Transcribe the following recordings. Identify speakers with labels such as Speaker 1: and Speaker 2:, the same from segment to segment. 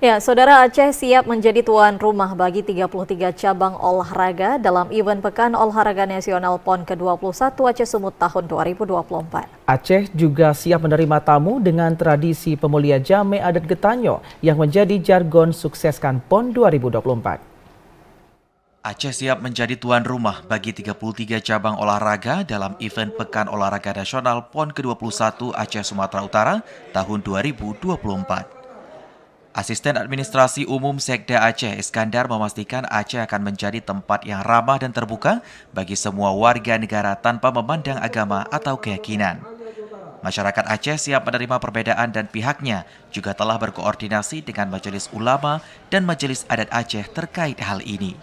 Speaker 1: Ya, Saudara, Aceh siap menjadi tuan rumah bagi 33 cabang olahraga dalam event Pekan Olahraga Nasional PON ke-21 Aceh Sumut tahun 2024.
Speaker 2: Aceh juga siap menerima tamu dengan tradisi pemulia Jame Adat Getanyo yang menjadi jargon sukseskan PON 2024.
Speaker 3: Aceh siap menjadi tuan rumah bagi 33 cabang olahraga dalam event Pekan Olahraga Nasional PON ke-21 Aceh Sumatera Utara tahun 2024. Asisten Administrasi Umum Sekda Aceh Iskandar memastikan Aceh akan menjadi tempat yang ramah dan terbuka bagi semua warga negara tanpa memandang agama atau keyakinan. Masyarakat Aceh siap menerima perbedaan dan pihaknya juga telah berkoordinasi dengan Majelis Ulama dan Majelis Adat Aceh terkait hal ini.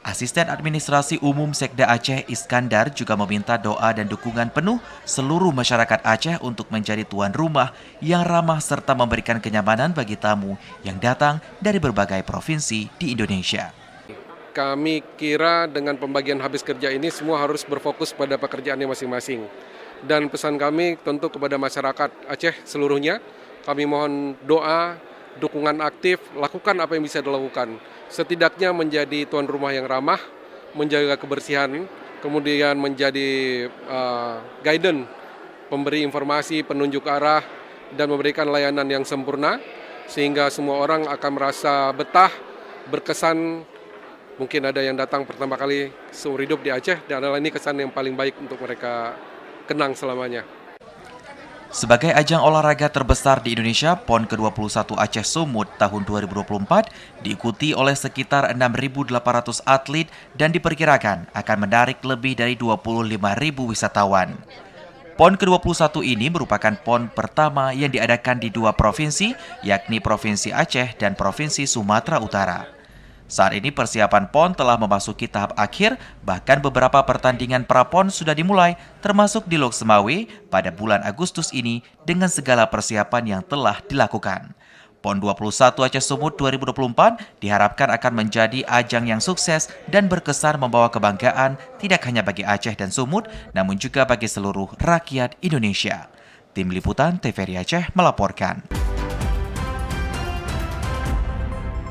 Speaker 3: Asisten Administrasi Umum Sekda Aceh Iskandar juga meminta doa dan dukungan penuh seluruh masyarakat Aceh untuk menjadi tuan rumah yang ramah serta memberikan kenyamanan bagi tamu yang datang dari berbagai provinsi di Indonesia.
Speaker 4: Kami kira dengan pembagian habis kerja ini semua harus berfokus pada pekerjaannya masing-masing. Dan pesan kami tentu kepada masyarakat Aceh seluruhnya, kami mohon doa, dukungan aktif, lakukan apa yang bisa dilakukan. Setidaknya menjadi tuan rumah yang ramah, menjaga kebersihan, kemudian menjadi guidance, pemberi informasi, penunjuk arah, dan memberikan layanan yang sempurna, sehingga semua orang akan merasa betah, berkesan. Mungkin ada yang datang pertama kali seumur hidup di Aceh, dan adalah ini kesan yang paling baik untuk mereka kenang selamanya.
Speaker 3: Sebagai ajang olahraga terbesar di Indonesia, PON ke-21 Aceh Sumut tahun 2024 diikuti oleh sekitar 6.800 atlet dan diperkirakan akan menarik lebih dari 25.000 wisatawan. PON ke-21 ini merupakan PON pertama yang diadakan di dua provinsi, yakni Provinsi Aceh dan Provinsi Sumatera Utara. Saat ini persiapan PON telah memasuki tahap akhir, bahkan beberapa pertandingan pra-PON sudah dimulai, termasuk di Lok Semawe pada bulan Agustus ini dengan segala persiapan yang telah dilakukan. PON 21 Aceh Sumut 2024 diharapkan akan menjadi ajang yang sukses dan berkesan membawa kebanggaan tidak hanya bagi Aceh dan Sumut, namun juga bagi seluruh rakyat Indonesia. Tim Liputan TVRI Aceh melaporkan.